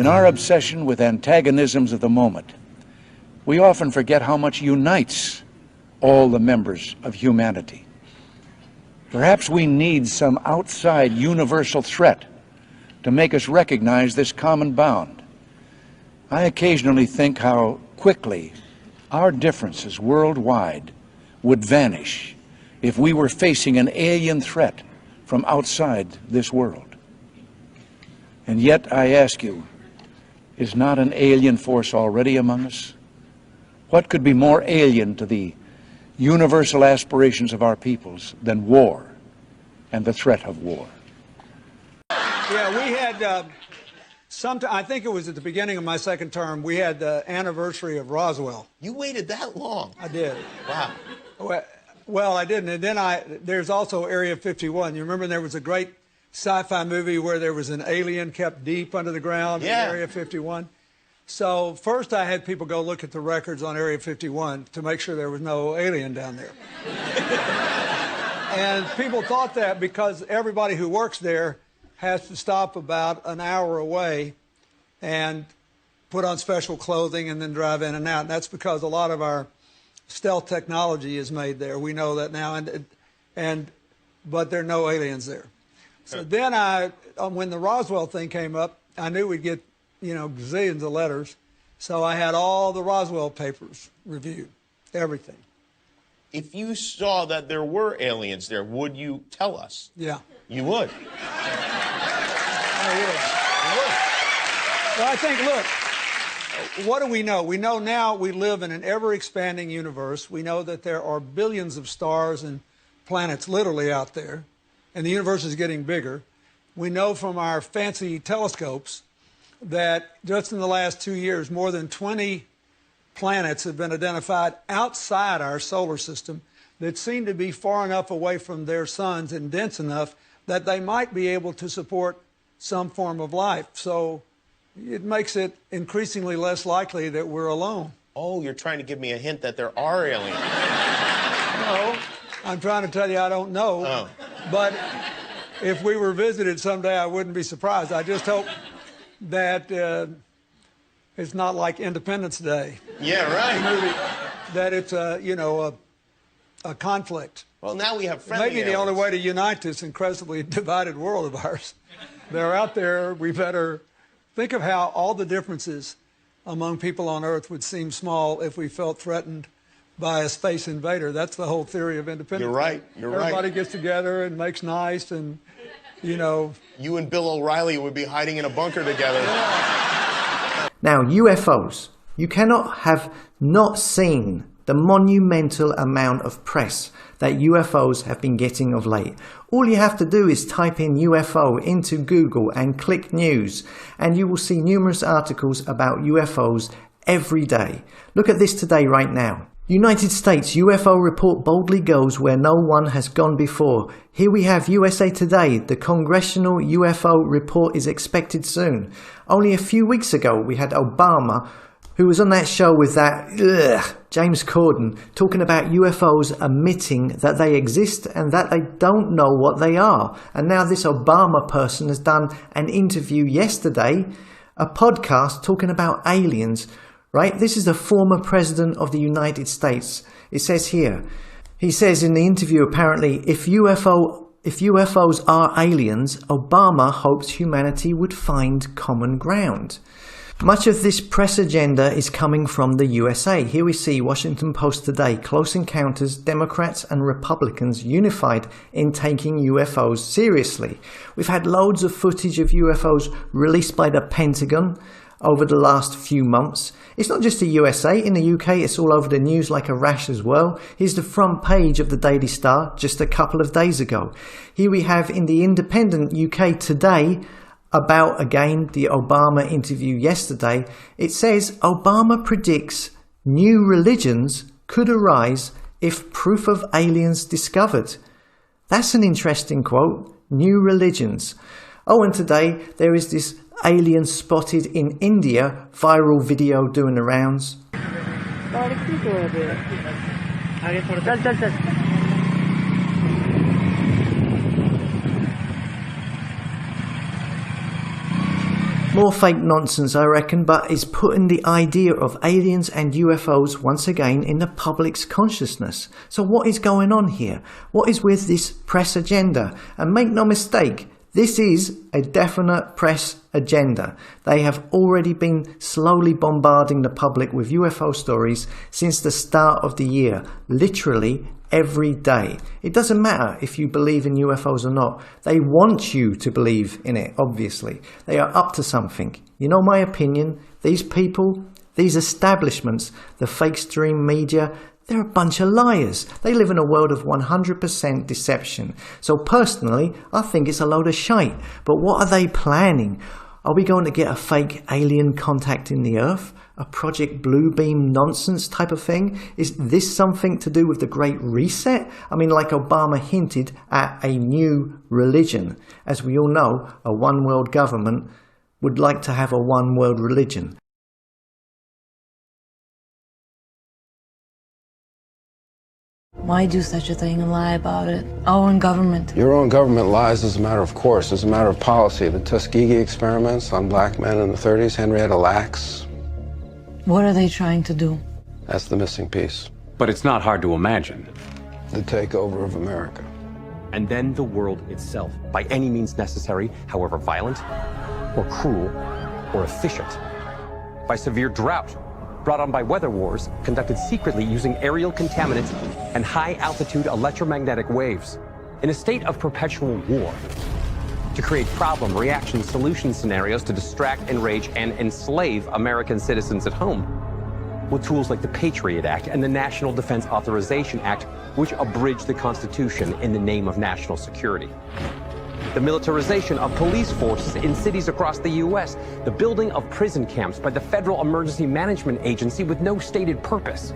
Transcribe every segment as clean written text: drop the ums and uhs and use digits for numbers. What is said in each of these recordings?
In our obsession with antagonisms of the moment, we often forget how much unites all the members of humanity. Perhaps we need some outside universal threat to make us recognize this common bound. I occasionally think how quickly our differences worldwide would vanish if we were facing an alien threat from outside this world. And yet, I ask you, is not an alien force already among us? What could be more alien to the universal aspirations of our peoples than war and the threat of war? Yeah, we had, I think it was at the beginning of my second term, we had the anniversary of Roswell. You waited that long? I did. Wow. Well, I didn't. And then there's also Area 51. You remember there was a great sci-fi movie where there was an alien kept deep under the ground in Area 51? So first I had people go look at the records on Area 51 to make sure there was no alien down there. And people thought that because everybody who works there has to stop about an hour away and put on special clothing and then drive in and out. And that's because a lot of our stealth technology is made there. We know that now. But there are no aliens there. So then when the Roswell thing came up, I knew we'd get, gazillions of letters. So I had all the Roswell papers reviewed, everything. If you saw that there were aliens there, would you tell us? Yeah. You would? I would. Well, I think, look, what do we know? We know now we live in an ever-expanding universe. We know that there are billions of stars and planets literally out there, and the universe is getting bigger. We know from our fancy telescopes that just in the last 2 years, more than 20 planets have been identified outside our solar system that seem to be far enough away from their suns and dense enough that they might be able to support some form of life. So it makes it increasingly less likely that we're alone. Oh, you're trying to give me a hint that there are aliens. No, I'm trying to tell you I don't know. Oh. But if we were visited someday, I wouldn't be surprised. I just hope that it's not like Independence Day. Yeah, right. That it's a conflict. Well, now we have friendly Maybe the only way to unite this incredibly divided world of ours. They're out there. We better think of how all the differences among people on Earth would seem small if we felt threatened by a space invader. That's the whole theory of independence. You're right. Everybody gets together and makes nice and, You and Bill O'Reilly would be hiding in a bunker together. Yeah. Now, UFOs. You cannot have not seen the monumental amount of press that UFOs have been getting of late. All you have to do is type in UFO into Google and click news, and you will see numerous articles about UFOs every day. Look at this today right now. United States UFO report boldly goes where no one has gone before. Here we have USA Today. The Congressional UFO report is expected soon. Only a few weeks ago we had Obama, who was on that show with that James Corden, talking about UFOs admitting that they exist and that they don't know what they are. And now this Obama person has done an interview yesterday, a podcast talking about aliens, right? This is the former president of the United States. It says here, he says in the interview apparently, if UFOs are aliens, Obama hopes humanity would find common ground. Much of this press agenda is coming from the USA. Here we see Washington Post today, close encounters, Democrats and Republicans unified in taking UFOs seriously. We've had loads of footage of UFOs released by the Pentagon over the last few months. It's not just the USA. In the UK, it's all over the news like a rash as well. Here's the front page of the Daily Star just a couple of days ago. Here we have in the Independent UK today, about, again, the Obama interview yesterday, it says Obama predicts new religions could arise if proof of aliens discovered. That's an interesting quote, new religions. Oh, and today there is this alien spotted in India, viral video doing the rounds. More fake nonsense, I reckon, but it's putting the idea of aliens and UFOs once again in the public's consciousness. So what is going on here? What is with this press agenda? And make no mistake, this is a definite press agenda. They have already been slowly bombarding the public with UFO stories since the start of the year, literally every day. It doesn't matter if you believe in UFOs or not. They want you to believe in it, obviously. They are up to something. You know my opinion? These people, these establishments, the fake stream media, they're a bunch of liars. They live in a world of 100% deception. So personally, I think it's a load of shite. But what are they planning? Are we going to get a fake alien contacting the Earth? A Project Bluebeam nonsense type of thing? Is this something to do with the Great Reset? I mean, like Obama hinted at a new religion. As we all know, a one world government would like to have a one world religion. Why do such a thing and lie about it? Our own government. Your own government lies as a matter of course, as a matter of policy. The Tuskegee experiments on black men in the 30s, Henrietta Lacks. What are they trying to do? That's the missing piece. But it's not hard to imagine. The takeover of America. And then the world itself, by any means necessary, however violent, or cruel, or efficient. By severe drought, brought on by weather wars, conducted secretly using aerial contaminants and high-altitude electromagnetic waves, in a state of perpetual war, to create problem, reaction, solution scenarios to distract, enrage, and enslave American citizens at home, with tools like the Patriot Act and the National Defense Authorization Act, which abridge the Constitution in the name of national security. The militarization of police forces in cities across the U.S., the building of prison camps by the Federal Emergency Management Agency with no stated purpose,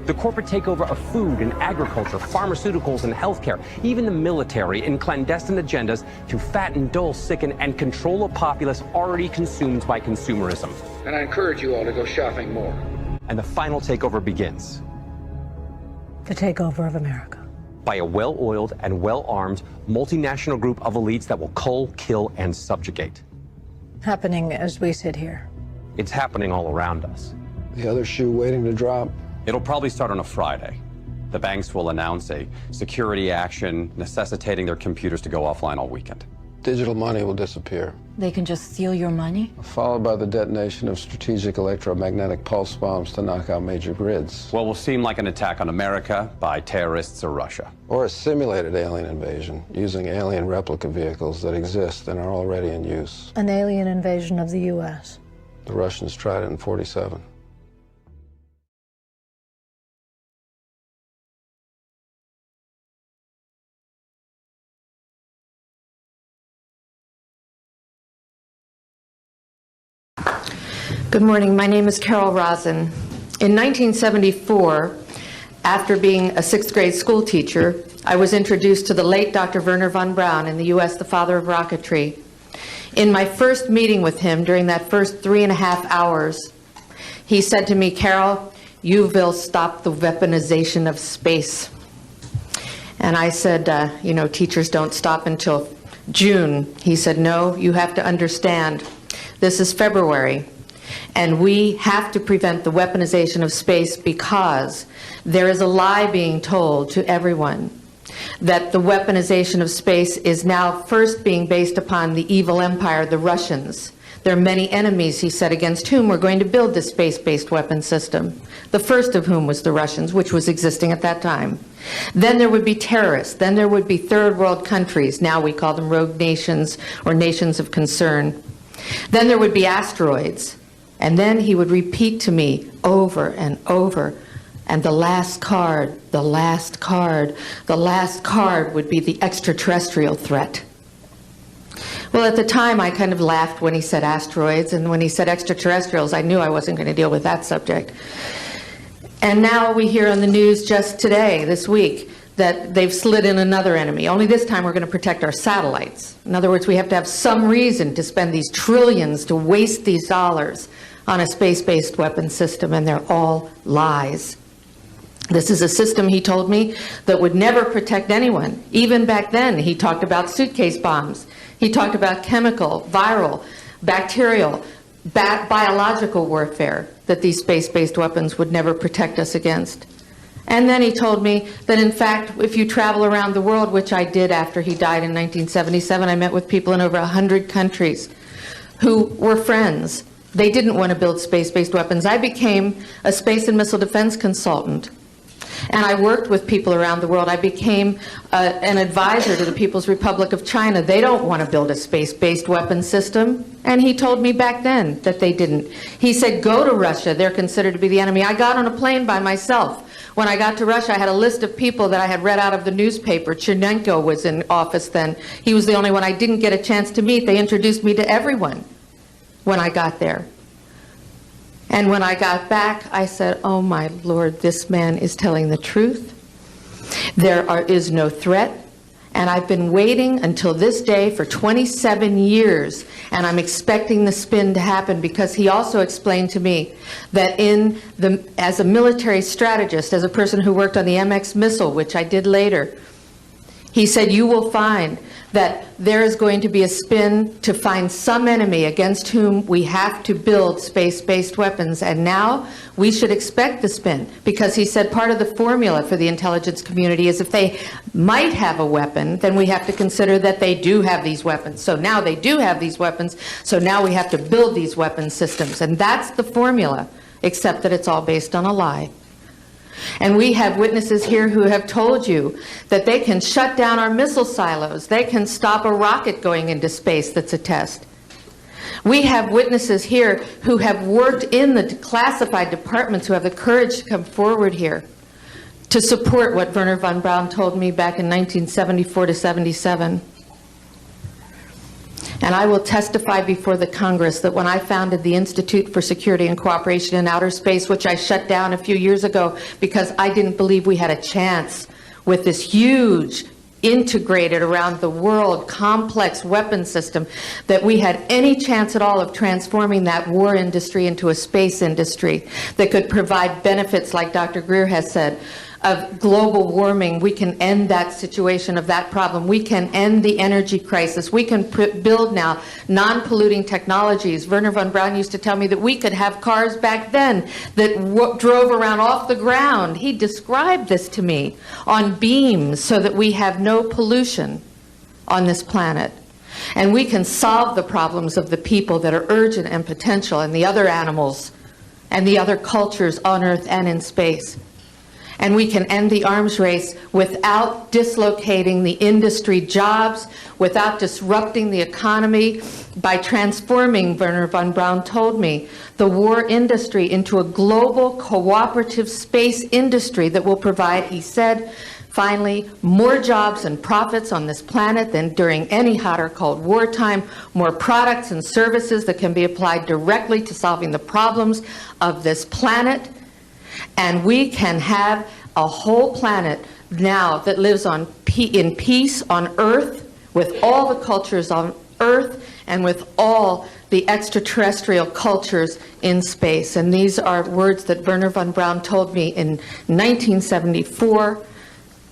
the corporate takeover of food and agriculture, pharmaceuticals and healthcare, even the military in clandestine agendas to fatten, dull, sicken, and control a populace already consumed by consumerism. And I encourage you all to go shopping more. And the final takeover begins. The takeover of America. By a well-oiled and well-armed multinational group of elites that will cull, kill, and subjugate. Happening as we sit here. It's happening all around us. The other shoe waiting to drop. It'll probably start on a Friday. The banks will announce a security action necessitating their computers to go offline all weekend. Digital money will disappear, They can just steal your money? followed by the detonation of strategic electromagnetic pulse bombs to knock out major grids. What will seem like an attack on America by terrorists or Russia. Or a simulated alien invasion using alien replica vehicles that exist and are already in use. An alien invasion of the U.S. The Russians tried it in '47. Good morning. My name is Carol Rosen. In 1974, after being a sixth grade school teacher, I was introduced to the late Dr. Wernher von Braun in the U.S., the father of rocketry. In my first meeting with him, during that first 3.5 hours, he said to me, Carol, you will stop the weaponization of space. And I said, you know, teachers don't stop until June. He said, no, you have to understand. This is February. And we have to prevent the weaponization of space because there is a lie being told to everyone that the weaponization of space is now first being based upon the evil empire, the Russians. There are many enemies, he said, against whom we're going to build this space-based weapon system, the first of whom was the Russians, which was existing at that time. Then there would be terrorists. Then there would be third world countries. Now we call them rogue nations or nations of concern. Then there would be asteroids. And then he would repeat to me over and over, and the last card, the last card, the last card would be the extraterrestrial threat. Well, at the time, I kind of laughed when he said asteroids, and when he said extraterrestrials, I knew I wasn't going to deal with that subject. And now we hear on the news just today, this week, that they've slid in another enemy. Only this time we're going to protect our satellites. In other words, we have to have some reason to spend these trillions, to waste these dollars on a space-based weapon system, and they're all lies. This is a system, he told me, that would never protect anyone. Even back then, he talked about suitcase bombs. He talked about chemical, viral, bacterial, biological warfare that these space-based weapons would never protect us against. And then he told me that, in fact, if you travel around the world, which I did after he died in 1977, I met with people in over 100 countries who were friends. They didn't want to build space-based weapons. I became a space and missile defense consultant, and I worked with people around the world. I became an advisor to the People's Republic of China. They don't want to build a space-based weapon system, and he told me back then that they didn't. He said, go to Russia. They're considered to be the enemy. I got on a plane by myself. When I got to Russia, I had a list of people that I had read out of the newspaper. Chernenko was in office then. He was the only one I didn't get a chance to meet. They introduced me to everyone when I got there. And when I got back, I said, oh my Lord, this man is telling the truth. There is no threat. And I've been waiting until this day for 27 years, and I'm expecting the spin to happen, because he also explained to me that as a military strategist, as a person who worked on the MX missile, which I did later, he said, you will find that there is going to be a spin to find some enemy against whom we have to build space-based weapons. And now we should expect the spin, because he said part of the formula for the intelligence community is if they might have a weapon, then we have to consider that they do have these weapons. So now they do have these weapons, so now we have to build these weapon systems. And that's the formula, except that it's all based on a lie. And we have witnesses here who have told you that they can shut down our missile silos. They can stop a rocket going into space that's a test. We have witnesses here who have worked in the classified departments, who have the courage to come forward here to support what Wernher von Braun told me back in 1974 to 77. And I will testify before the Congress that when I founded the Institute for Security and Cooperation in Outer Space, which I shut down a few years ago because I didn't believe we had a chance with this huge, integrated around the world, complex weapon system, that we had any chance at all of transforming that war industry into a space industry that could provide benefits, like Dr. Greer has said, of global warming. We can end that situation of that problem. We can end the energy crisis. We can build now non-polluting technologies. Wernher von Braun used to tell me that we could have cars back then that drove around off the ground. He described this to me on beams so that we have no pollution on this planet. And we can solve the problems of the people that are urgent and potential, and the other animals and the other cultures on Earth and in space. And we can end the arms race without dislocating the industry jobs, without disrupting the economy, by transforming, Wernher von Braun told me, the war industry into a global cooperative space industry that will provide, he said, finally, more jobs and profits on this planet than during any hot or cold wartime, more products and services that can be applied directly to solving the problems of this planet. And we can have a whole planet now that lives in peace on Earth, with all the cultures on Earth and with all the extraterrestrial cultures in space. And these are words that Wernher von Braun told me in 1974,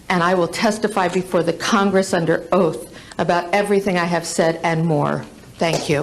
and I will testify before the Congress under oath about everything I have said and more. Thank you.